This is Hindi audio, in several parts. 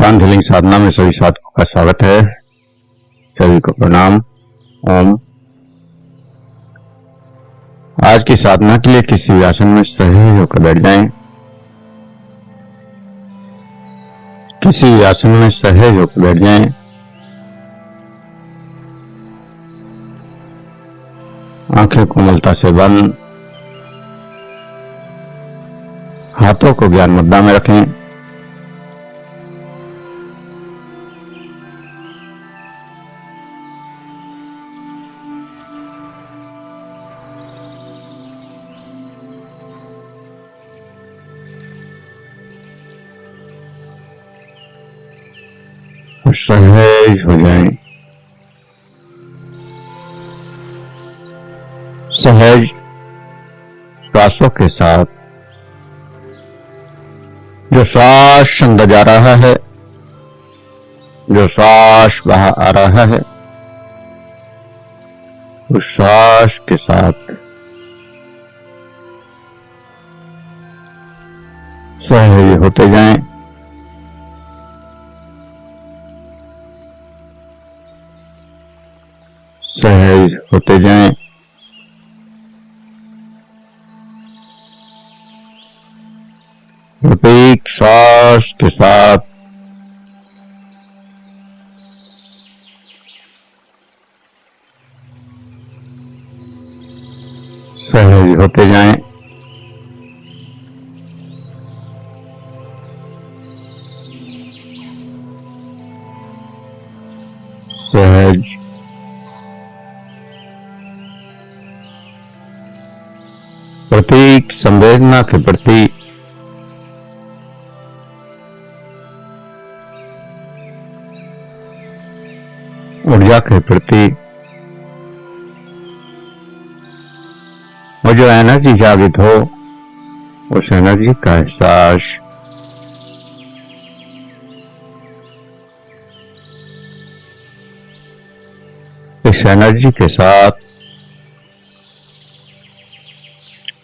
एकांत हीलिंग साधना में सभी साधकों का स्वागत है। सभी को प्रणाम। ओम। आज की साधना के लिए किसी भी आसन में सही होकर बैठ जाएं। किसी भी आसन में सहज होकर बैठ जाएं। आंखें कोमलता से बंद, हाथों को ज्ञान मुद्रा में रखें। सहज हो जाएं। सहज श्वासों के साथ जो श्वास अंदर जा रहा है, जो श्वास बाहर आ रहा है, उस श्वास के साथ सहज होते जाएं। सहज होते जाएं। प्रत्येक श्वास के साथ सहज होते जाएं। सहज प्रत्येक संवेदना के प्रति ऊर्जा के प्रति वो जो एनर्जी जागृत हो, उस एनर्जी का एहसास इस एनर्जी के साथ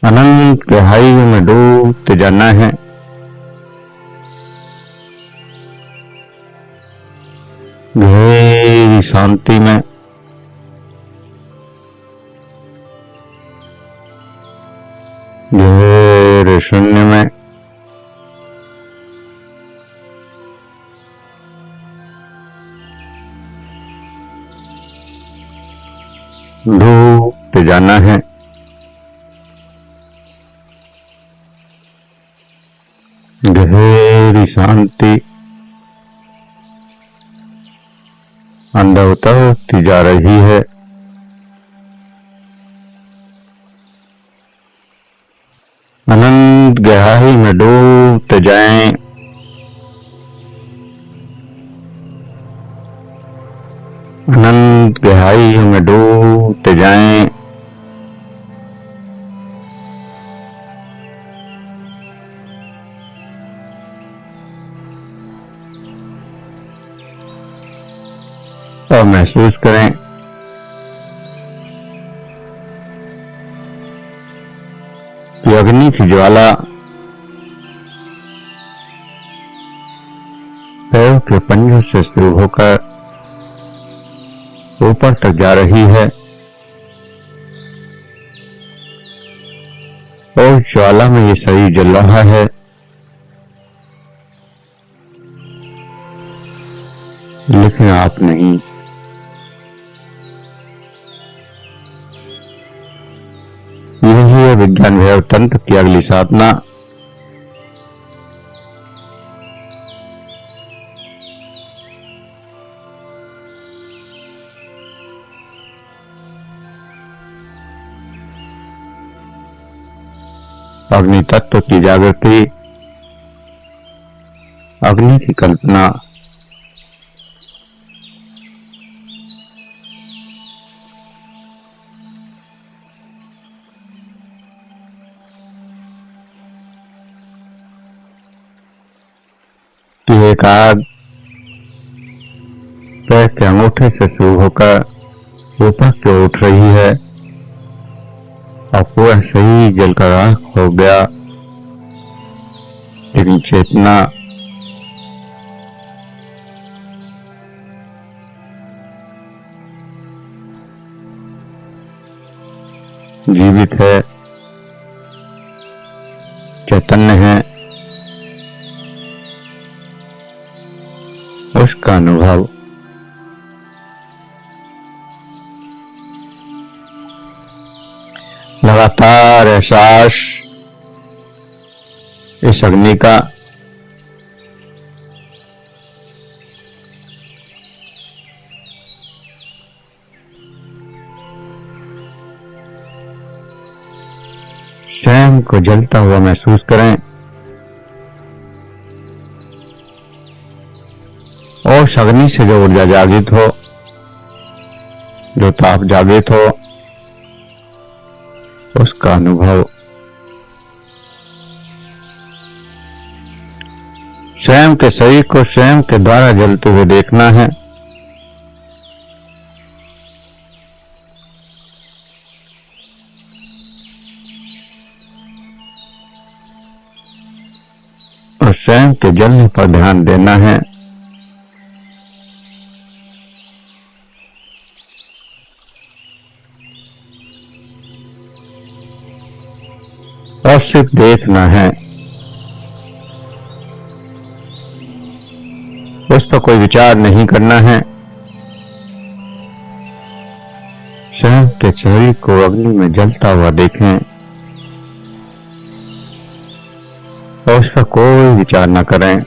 अनंत गहराइयों में डूबते जाना है। गहरी शांति में, गहरे शून्य में, डूबते जाना है। गहरी शांति अंदर उतरती जा रही है। अनंत गहराई में डूबते जाएं। अनंत गहराई में डूबते जाएं। और महसूस करें कि अग्नि की ज्वाला पैरों के पंजों से शुरू होकर ऊपर तक जा रही है और ज्वाला में ये शरीर जल रहा है। लेकिन आप नहीं। यही है विज्ञान भैरव तंत्र की अगली साधना। अग्नि तत्व की जागृति, अग्नि की कल्पना, एक आग पैर के अंगूठे से शुरू होकर ऊपर की ओर उठ रही है और पूरा शरीर जलकर राख हो गया। लेकिन चेतना जीवित है, चैतन्य है, उसका अनुभव लगातार एहसास इस अग्नि का स्वयं को जलता हुआ महसूस करें और उस अग्नि से जो ऊर्जा जागृत हो, जो ताप जागृत हो, उसका अनुभव स्वयं के शरीर को स्वयं के द्वारा जलते हुए देखना है। और स्वयं के जलने पर ध्यान देना है। और सिर्फ देखना है, उस पर कोई विचार नहीं करना है। स्वयं के शरीर को अग्नि में जलता हुआ देखें और उस पर कोई विचार न करें।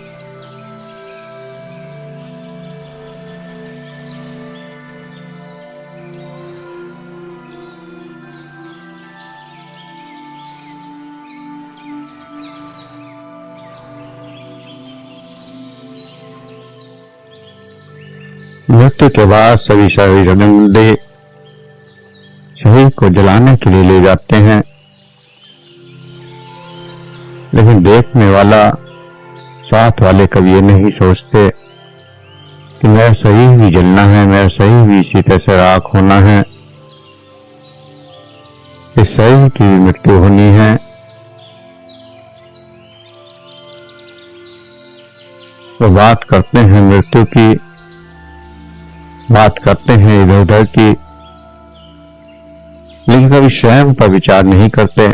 मृत्यु के बाद सभी शरीर मुद्दे शरीर को जलाने के लिए ले जाते हैं, लेकिन देखने वाला, साथ वाले कभी ये नहीं सोचते कि मेरा शरीर भी जलना है, मेरा शरीर भी इसी तरह से राख होना है, इस शरीर की भी मृत्यु होनी है। वो बात करते हैं मृत्यु की, बात करते हैं इधर उधर की, लेकिन कभी स्वयं पर विचार नहीं करते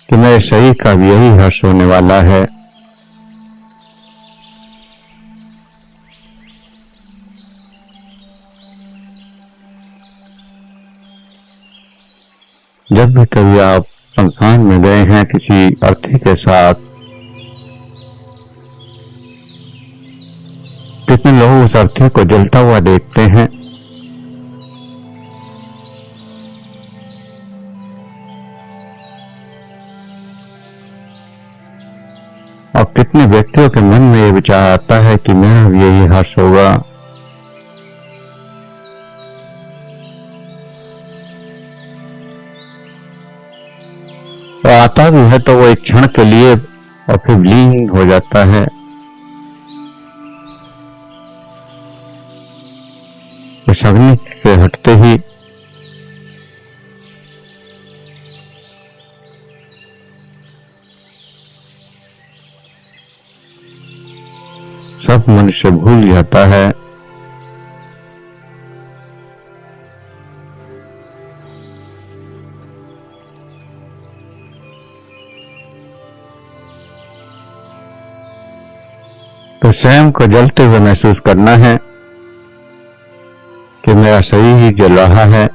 कि मेरे शरीर का भी यही हर्ष होने वाला है। जब भी कभी आप संस्थान में गए हैं किसी अर्थी के साथ, कितने लोग उस अर्थी को जलता हुआ देखते हैं। और कितने व्यक्तियों के मन में ये विचार आता है कि मेरा भी यही हर्ष होगा। और आता भी है तो वो एक क्षण के लिए और फिर विलीन हो जाता है। इस अग्नि से हटते ही सब मनुष्य भूल जाता है। तो स्वयं को जलते हुए महसूस करना है कि मेरा शरीर ही जल रहा है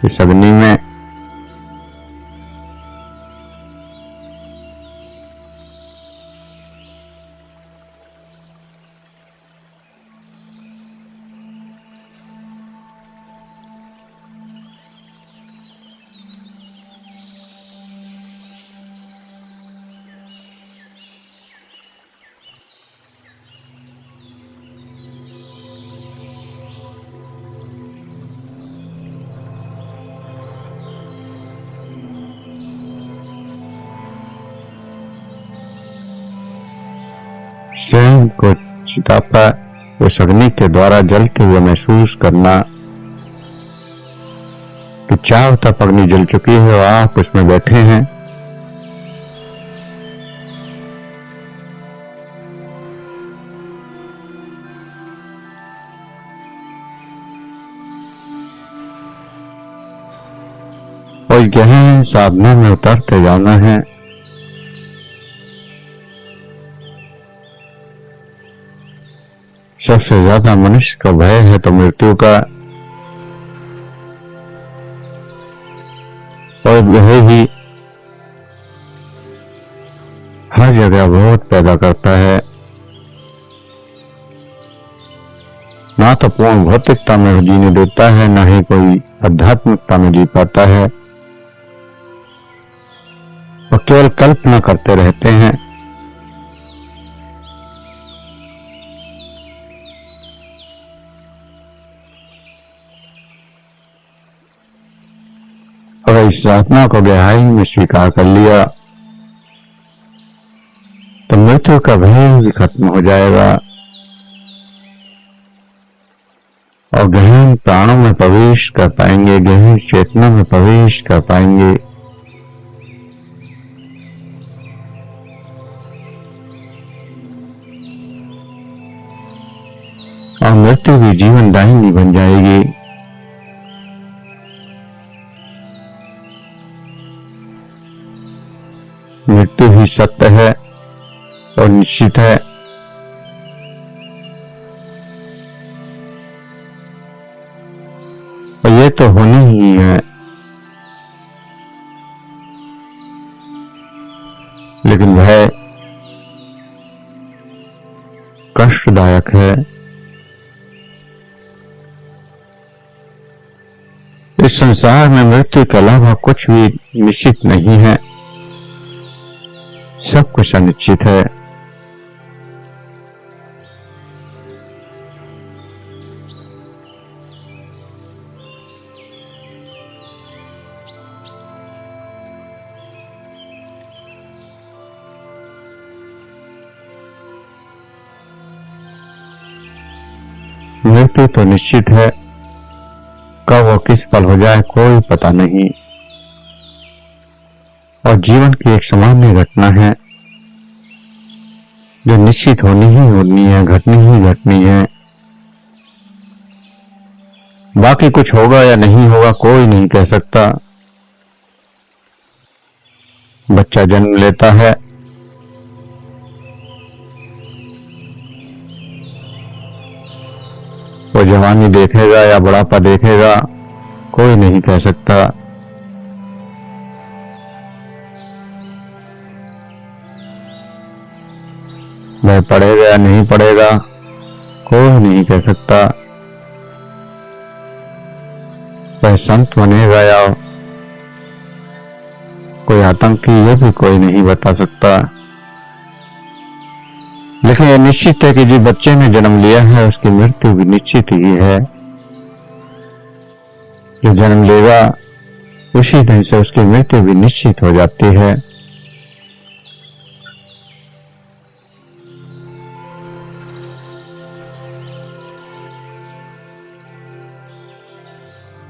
इस अग्नि में। स्वयं को चिता पर उस अग्नि के द्वारा जलते हुए महसूस करना कि चारों तरफ अग्नि जल चुकी है और आप उसमें बैठे हैं। रोज गहन साधना में उतरते जाना है। सबसे ज्यादा मनुष्य का भय है तो मृत्यु का, और वह ही हर जगह बहुत पैदा करता है। ना तो पूर्ण भौतिकता में जीने देता है, ना ही कोई आध्यात्मिकता में जी पाता है। वो केवल कल्पना करते रहते हैं। अगर इस साधना को गहराई में स्वीकार कर लिया तो मृत्यु का भय भी खत्म हो जाएगा और गहन प्राणों में प्रवेश कर पाएंगे, गहन चेतना में प्रवेश कर पाएंगे। और मृत्यु भी जीवनदायिनी बन जाएगी। मृत्यु ही सत्य है और निश्चित है। और ये तो होनी ही है। लेकिन वह कष्टदायक है। इस संसार में मृत्यु के अलावा कुछ भी निश्चित नहीं है, सब कुछ अनिश्चित है। मृत्यु तो निश्चित है, कब वो किस पल हो जाए कोई पता नहीं। और जीवन की एक सामान्य घटना है जो निश्चित होनी ही होनी है, घटनी ही घटनी है। बाकी कुछ होगा या नहीं होगा कोई नहीं कह सकता। बच्चा जन्म लेता है, वो जवानी देखेगा या बुढ़ापा देखेगा कोई नहीं कह सकता। वह पढ़ेगा या नहीं पढ़ेगा कोई नहीं कह सकता। वह संत बनेगा या कोई आतंकी ये भी कोई नहीं बता सकता। लेकिन यह निश्चित है कि जिस बच्चे ने जन्म लिया है उसकी मृत्यु भी निश्चित ही है। जो जन्म लेगा उसी दिन से उसकी मृत्यु भी निश्चित हो जाती है।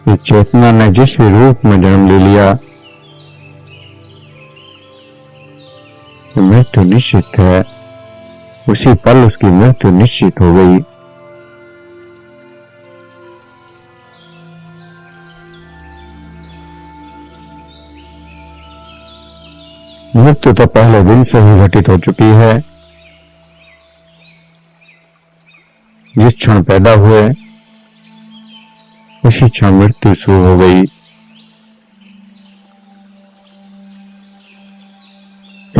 इस चेतना ने जिस भी रूप में जन्म ले लिया मृत्यु निश्चित है। उसी पल उसकी मृत्यु निश्चित हो गई। मृत्यु तो पहले दिन से ही घटित हो चुकी है। जिस क्षण पैदा हुए उसी क्षण मृत्यु शुरू हो गई।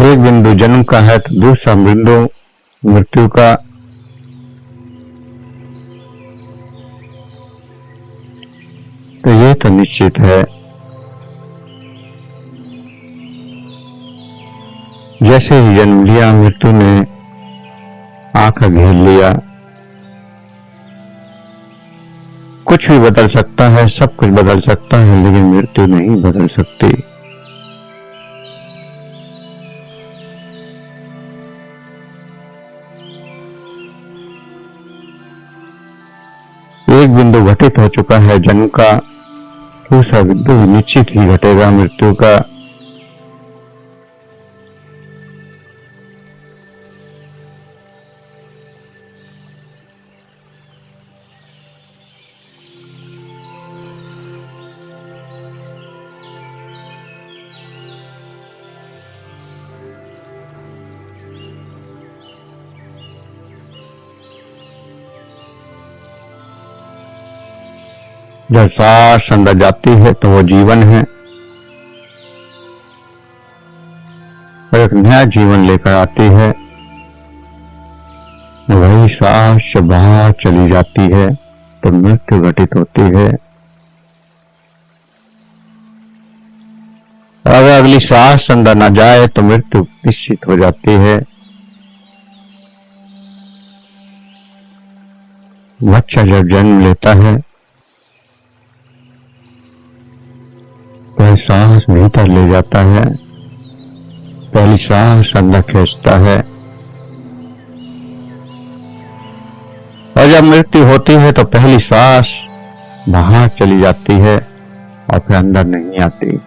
एक बिंदु जन्म का है तो दूसरा बिंदु मृत्यु का। तो ये तो निश्चित है। जैसे ही जन्म लिया मृत्यु ने आंख घेर लिया। कुछ भी बदल सकता है, सब कुछ बदल सकता है, लेकिन मृत्यु नहीं बदल सकती। एक बिंदु घटित हो चुका है जन्म का, दूसरा बिंदु निश्चित ही घटेगा मृत्यु का। जब सांस अंदर जाती है तो वो जीवन है और एक नया जीवन लेकर आती है। वही सांस जब बाहर चली जाती है तो मृत्यु घटित होती है। और अगर अगली सांस अंदर न जाए तो मृत्यु निश्चित हो जाती है। बच्चा जब जन्म लेता है तो सांस भीतर ले जाता है, पहली सांस अंदर खींचता है और जब मृत्यु होती है तो पहली सांस बाहर चली जाती है और फिर अंदर नहीं आती।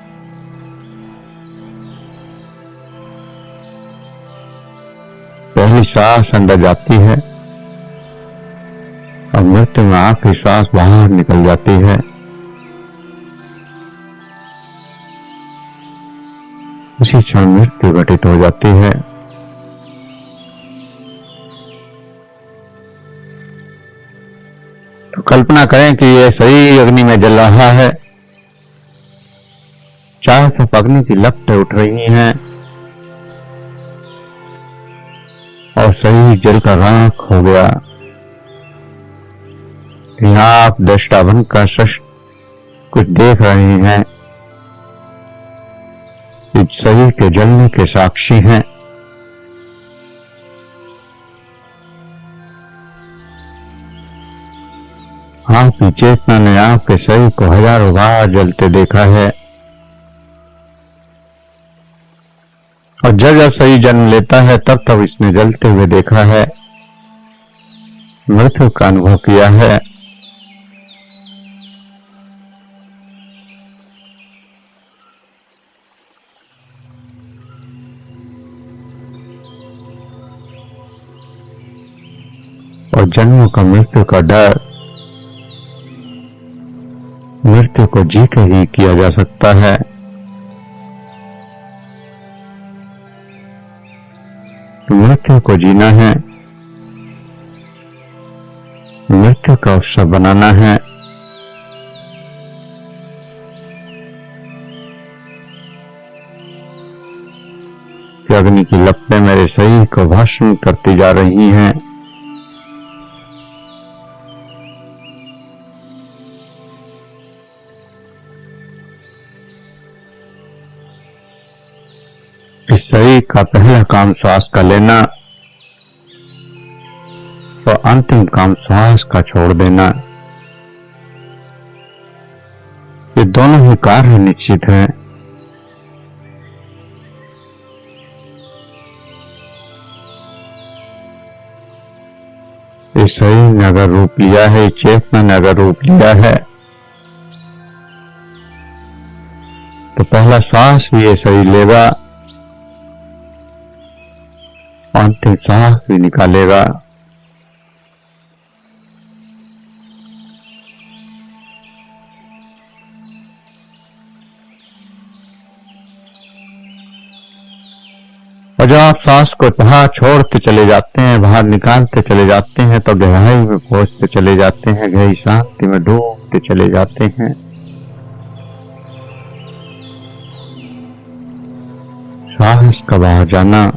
पहली सांस अंदर जाती है और मृत्यु में आखिरी सांस बाहर निकल जाती है। उसी क्षण मृत्यु घटित हो जाती है। तो कल्पना करें कि ये शरीर अग्नि में जल रहा है, चारों तरफ अग्नि की लपटें उठ रही हैं और शरीर जलकर राख हो गया। यहाँ आप दृष्टा बनकर कुछ देख रहे हैं, इस शरीर के जलने के साक्षी हैं। आपकी चेतना ने आपके शरीर को हजारों बार जलते देखा है और जब जब शरीर जन्म लेता है तब तब इसने जलते हुए देखा है, मृत्यु का अनुभव किया है। और जन्म का मृत्यु का डर मृत्यु को जी के ही किया जा सकता है। मृत्यु को जीना है, मृत्यु का उत्सव बनाना है। कि अग्नि की लपटें मेरे शरीर को भस्म करती जा रही हैं। इस शरीर का पहला काम श्वास का लेना और अंतिम काम श्वास का छोड़ देना, ये दोनों ही कार्य निश्चित हैं। इस शरीर ने अगर रूप लिया है, चेतना ने अगर रूप लिया है तो पहला श्वास भी ये शरीर लेगा, अंतिम सांस भी निकालेगा। और जब आप सांस को बाहर छोड़ते चले जाते हैं, बाहर निकालते चले जाते हैं तो गहराई में पहुंचते चले जाते हैं, गहरी शांति में डूबते चले जाते हैं। सांस का बाहर जाना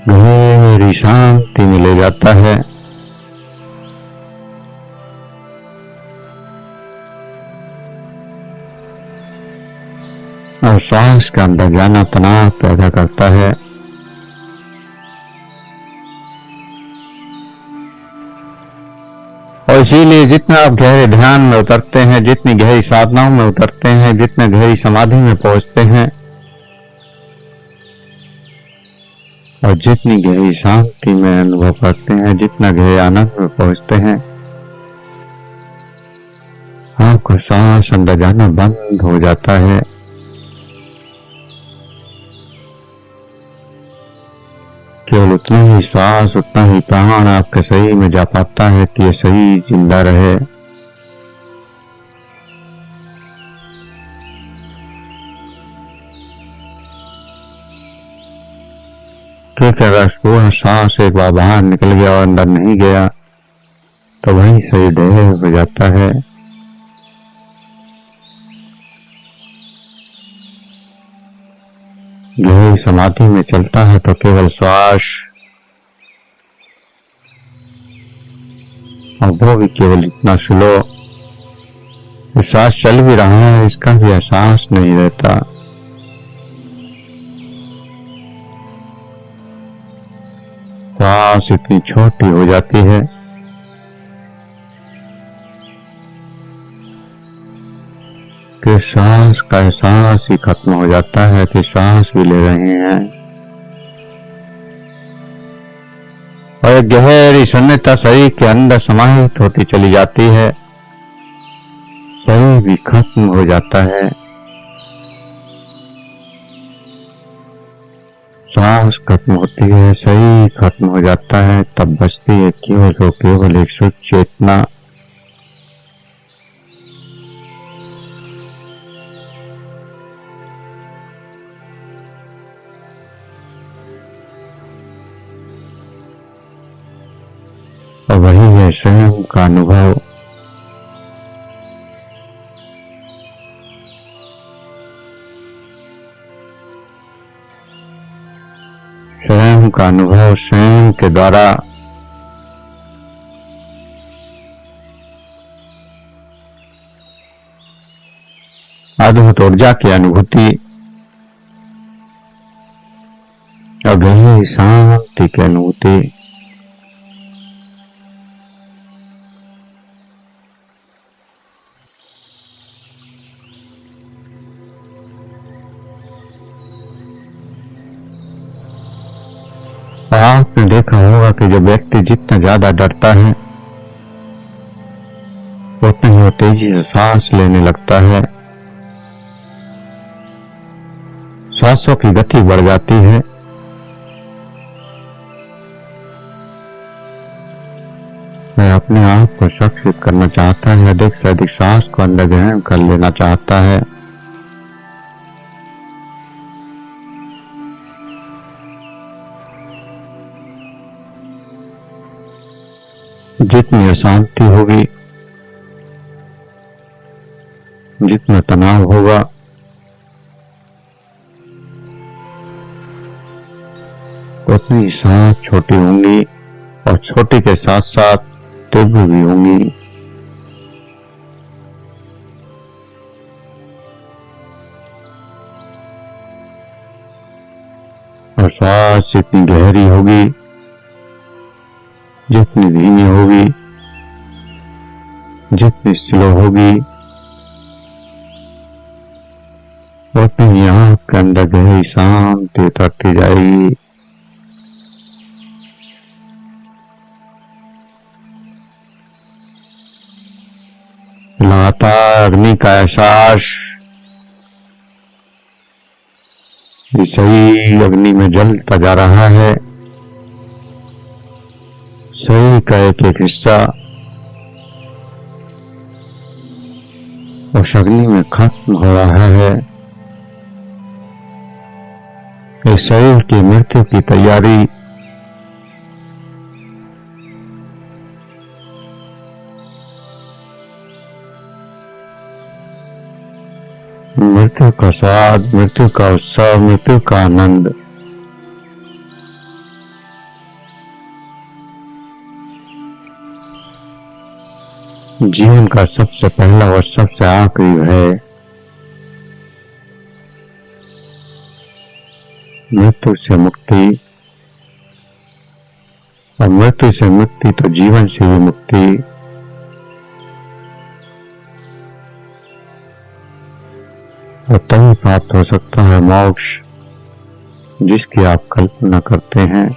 गहरी शांति में ले जाता है और सांस के अंदर जाना तनाव पैदा करता है। और इसीलिए जितना आप गहरे ध्यान में उतरते हैं, जितनी गहरी साधनाओं में उतरते हैं, जितने गहरी समाधि में पहुंचते हैं और जितनी गहरी शांति में अनुभव करते हैं, जितना गहरे आनंद में पहुंचते हैं, आपका सांस अंदर जाना बंद हो जाता है। केवल उतना ही श्वास, उतना ही प्राण आपके शरीर में जा पाता है कि यह शरीर जिंदा रहे। क्योंकि अगर पूरा सांस एक बार बाहर निकल गया और अंदर नहीं गया तो वहीं शरीर ढेर हो जाता है। गहरी समाधि में चलता है तो केवल श्वास, और वो भी केवल इतना स्लो, श्वास चल भी रहा है इसका भी एहसास नहीं रहता। श्वास इतनी छोटी हो जाती है कि सांस का एहसास ही खत्म हो जाता है कि सांस भी ले रहे हैं। और एक गहरी शून्यता शरीर के अंदर समाहित होती चली जाती है, शरीर भी खत्म हो जाता है। सांस खत्म होती है, शरीर खत्म हो जाता है, तब बचती है केवल एक शुद्ध चेतना। और वही है स्वयं का अनुभव। स्वयं का अनुभव स्वयं के द्वारा अद्भुत ऊर्जा की अनुभूति और गहरी शांति की अनुभूति। आपने देखा होगा कि जो व्यक्ति जितना ज्यादा डरता है उतना ही वो तेजी से सांस लेने लगता है, सांसों की गति बढ़ जाती है। मैं अपने आप को सुरक्षित करना चाहता है, अधिक से अधिक सांस को अंदर ग्रहण कर लेना चाहता है। जितनी अशांति होगी, जितना तनाव होगा, उतनी सांस छोटी होंगी और छोटी के साथ साथ तीव्र भी होंगी। और सांस जितनी गहरी होगी, जितनी धीमी होगी, जितनी स्लो होगी, उतनी ही आंख के अंदर गहरी शांति उतरती जाएगी। लगातार अग्नि का एहसास, शरीर अग्नि में जलता जा रहा है, शरीर का एक एक हिस्सा उस अग्नि में खत्म हो रहा है। इस शरीर की मृत्यु की तैयारी मृत्यु का स्वाद, मृत्यु का उत्सव, मृत्यु का आनंद जीवन का सबसे पहला और सबसे आखिरी है। मृत्यु से मुक्ति, और मृत्यु से मुक्ति तो जीवन से भी मुक्ति। और तभी प्राप्त हो सकता है मोक्ष जिसकी आप कल्पना करते हैं।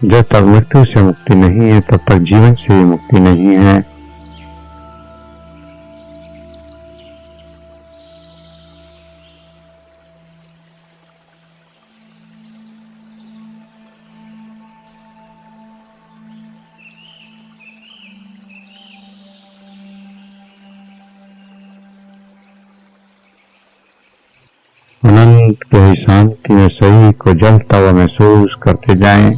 जब तक मृत्यु से मुक्ति नहीं है तब तक जीवन से भी मुक्ति नहीं है। अनंत गहरी शांति में शरीर को जलता हुआ महसूस करते जाएं।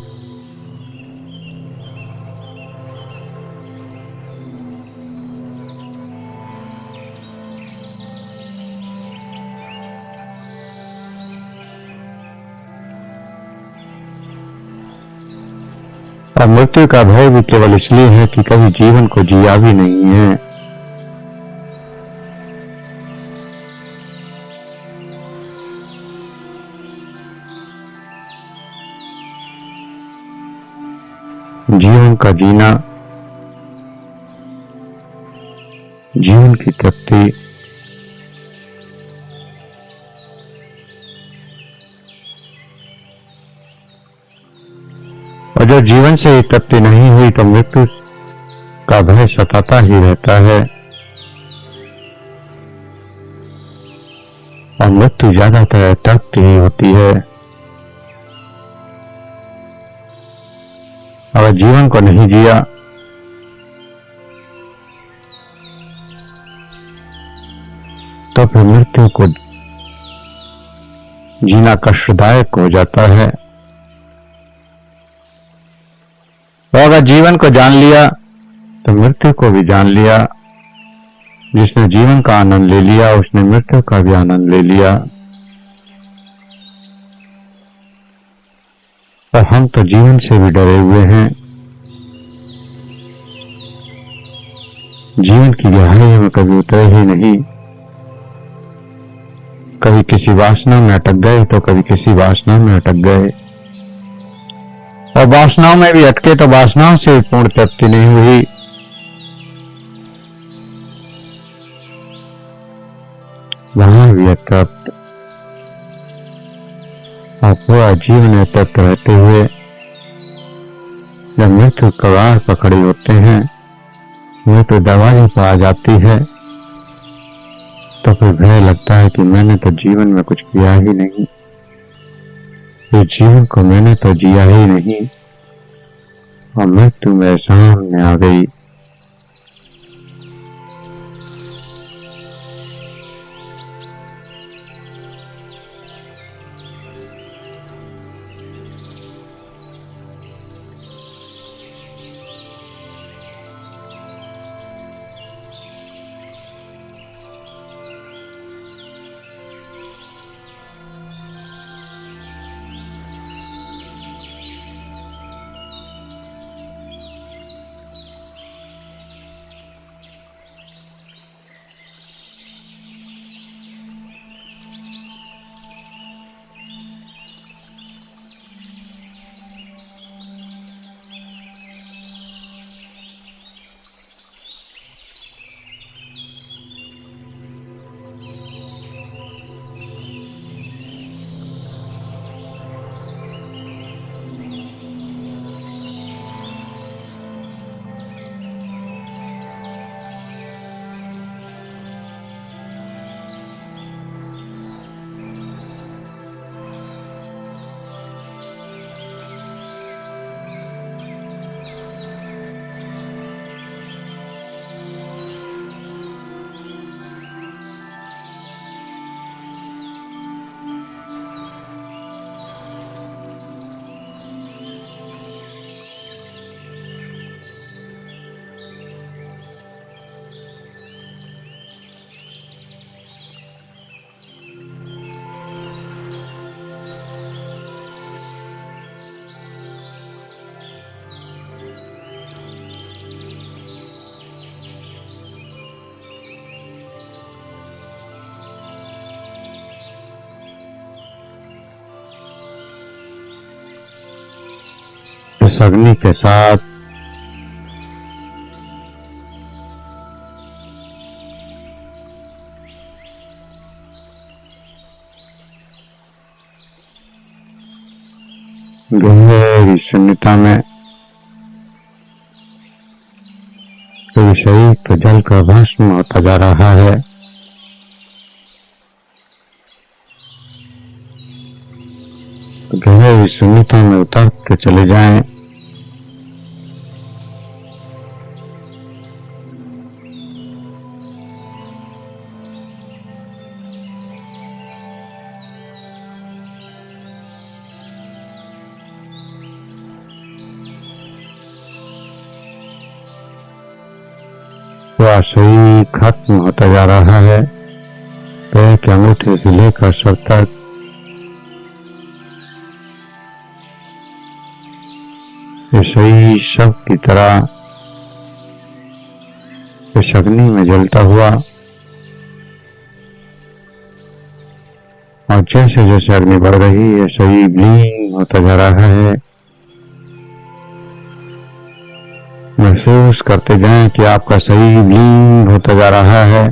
और मृत्यु का भय भी केवल इसलिए है कि कभी जीवन को जिया भी नहीं है। जीवन का जीना, जीवन की तृप्ति, और जब जीवन से ही तृप्ति नहीं हुई तो मृत्यु का भय सताता ही रहता है। और मृत्यु ज्यादातर तृप्ति ही होती है। अगर जीवन को नहीं जिया तो फिर मृत्यु को जीना कष्टदायक हो जाता है। और अगर जीवन को जान लिया तो मृत्यु को भी जान लिया। जिसने जीवन का आनंद ले लिया उसने मृत्यु का भी आनंद ले लिया। और हम तो जीवन से भी डरे हुए हैं। जीवन की गहराई में कभी उतरे ही नहीं। कभी किसी वासना में अटक गए तो कभी किसी वासना में अटक गए। और वासनाओं में भी अटके तो वासनाओं से पूर्ण तृप्ति नहीं हुई। वहां भी अतृप्त। और पूरा जीवन अतृप्त रहते हुए जब मृत्यु कगार पर खड़े होते हैं, मृत्यु दरवाजे पर आ जाती है, तो फिर भय लगता है कि मैंने तो जीवन में कुछ किया ही नहीं। इस जीवन को मैंने तो जिया ही नहीं। और मृत्यु मेरे सामने आ गई। इस अग्नि के साथ गहरी शून्यता में कोई शरीर तो जल का भस्म होता जा रहा है। गहरी शून्यता में उतरते चले जाएं। वह शरीर खत्म होता जा रहा है। पैर के अंगूठे से लेकर सर तक ये शरीर सब की तरह इस अग्नि में जलता हुआ, और जैसे जैसे अग्नि बढ़ रही है शरीर विलीन होता जा रहा है। महसूस करते जाएं कि आपका शरीर विलीन होता जा रहा है।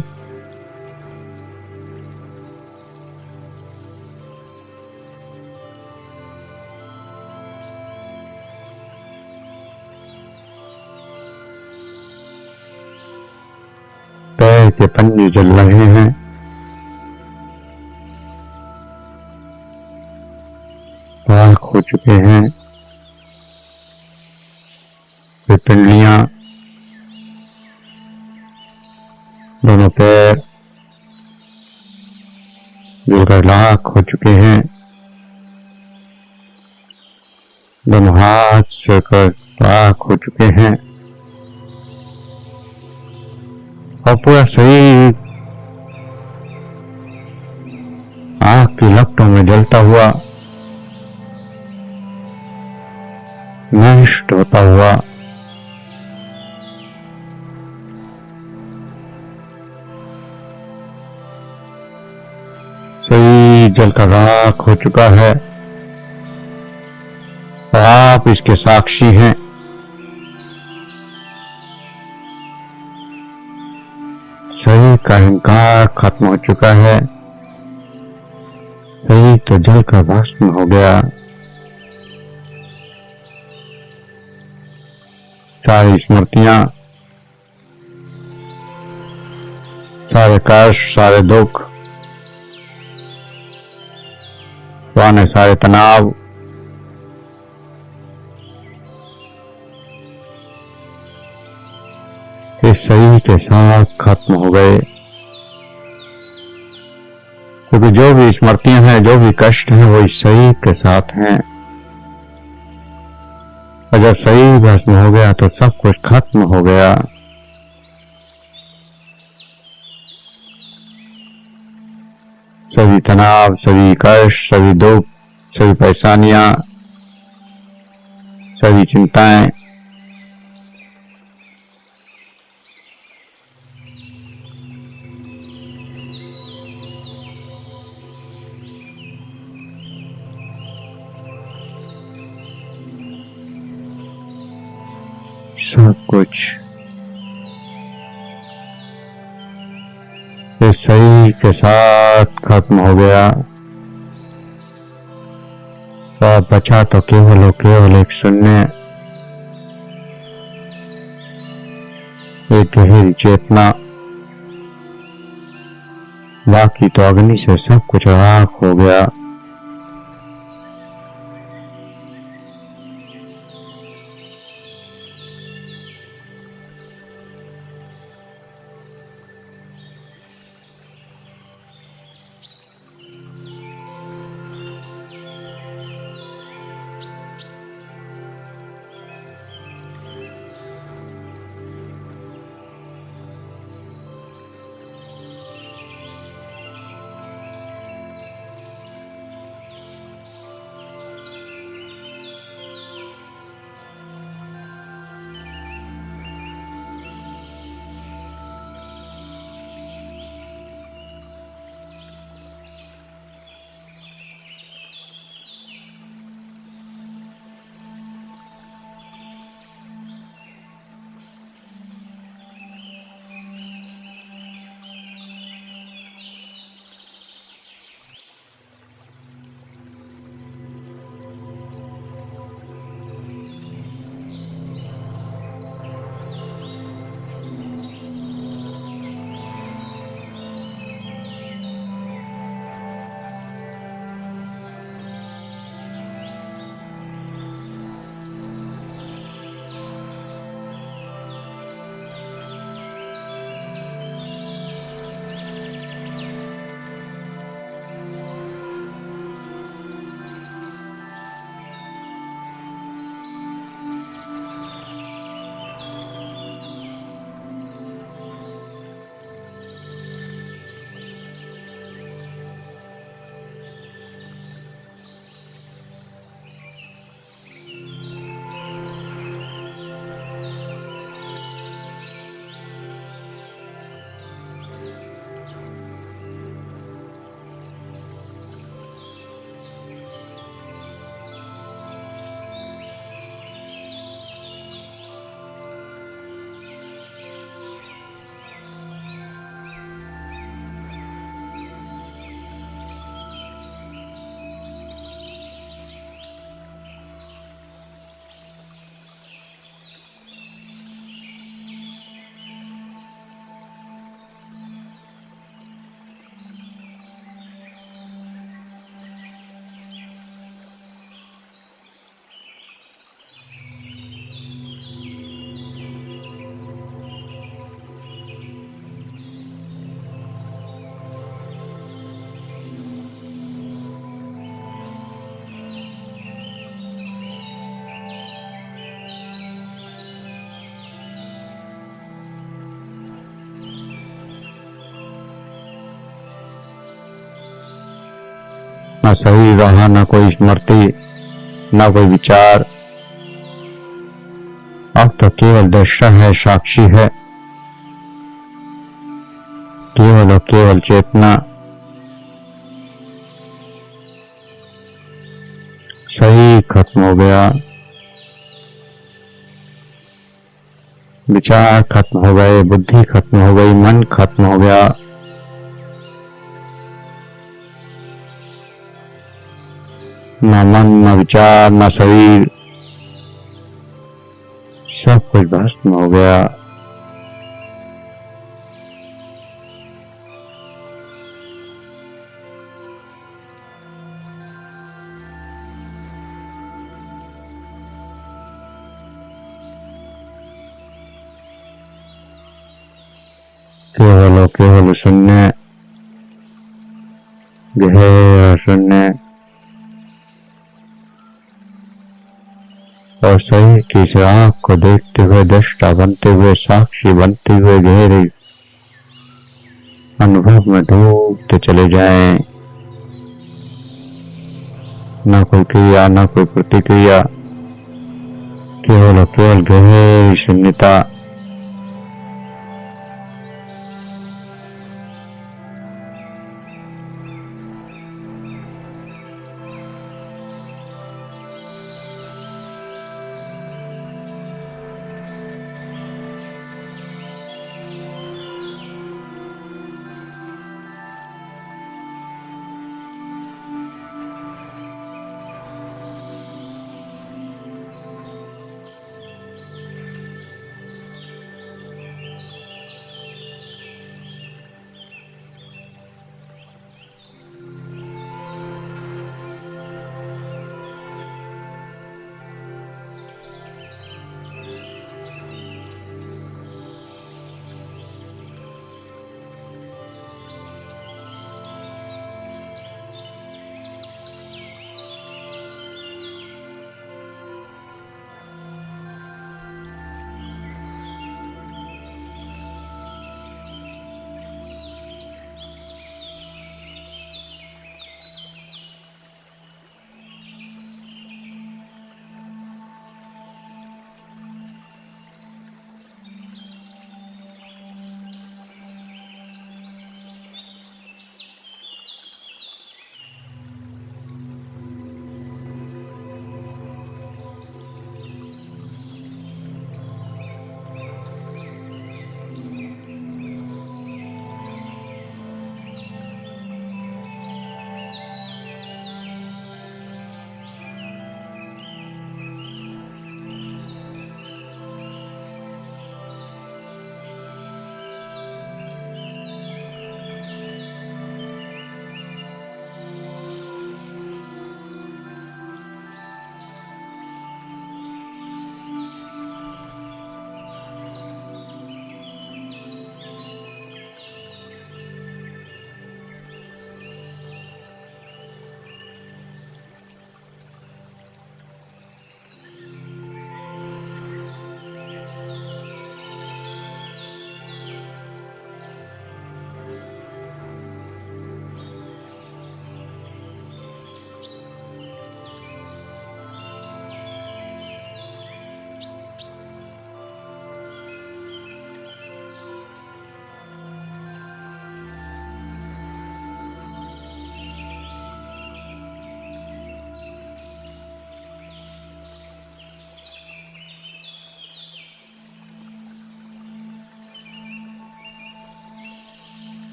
पैर के पंजे जल रहे हैं। राख हो चुके हैं। वे पिंडलियां, दोनों पैर जलकर राख हो चुके हैं। दोनों हाथ सेकर राख हो चुके हैं और पूरा शरीर आग की लपटों में जलता हुआ, नष्ट होता हुआ शरीर जलकर राख हो चुका है और आप इसके साक्षी हैं। शरीर का अहंकार खत्म हो चुका है। शरीर तो जलकर भस्म हो गया। सारी स्मृतियां, सारे कष्ट, सारे दुख, पुराने सारे तनाव इस शरीर के साथ खत्म हो गए। क्योंकि जो भी स्मृतियां हैं, जो भी कष्ट हैं, वो इस शरीर के साथ हैं। और जब शरीर भस्म हो गया तो सब कुछ खत्म हो गया। सभी तनाव, सभी कष्ट, सभी दुख, सभी परेशानियां, सभी चिंताएं सब कुछ इस शरीर के साथ खत्म हो गया। और बचा तो केवल एक शून्य, एक गहरी चेतना। बाकी तो अग्नि से सब कुछ राख हो गया। न शरीर रहा, न कोई स्मृति, न कोई विचार। अब तो केवल दृष्टा है, साक्षी है, केवल और केवल चेतना। शरीर खत्म हो गया, विचार खत्म हो गए, बुद्धि खत्म हो गई, मन खत्म हो गया। न मन, न विचार, न शरीर, सब कुछ भस्म हो गया। केवल और केवल शून्य, गहरा शून्य। और शरीर की इस आंख को देखते हुए, दृष्टा बनते हुए, साक्षी बनते हुए गहरे अनुभव में डूबते चले जाएं। न कोई क्रिया, न कोई प्रतिक्रिया, केवल और केवल गहरी शून्यता।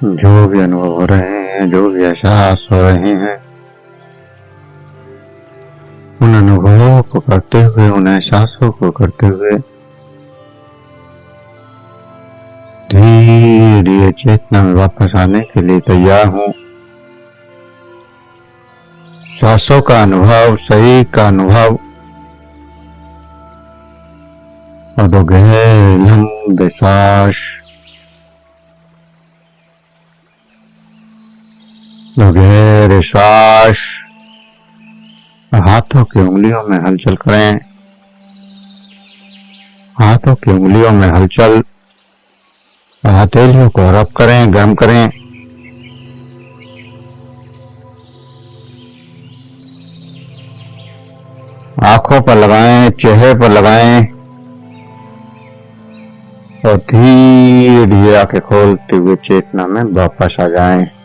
जो भी अनुभव हो रहे हैं, जो भी एहसास हो रहे हैं, उन अनुभवों को करते हुए, उन एहसासों को करते हुए धीरे धीरे चेतना में वापस आने के लिए तैयार हूं। सांसों का अनुभव, शरीर का अनुभव और दो गहरे लंबे श्वास, दो गहरे श्वास। हाथों की उंगलियों में हलचल करें, हाथों की उंगलियों में हलचल, हथेलियों को रब करें, गर्म करें। आंखों पर लगाएं, चेहरे पर लगाएं और धीरे धीरे आंखें खोलते हुए चेतना में वापस आ जाएं।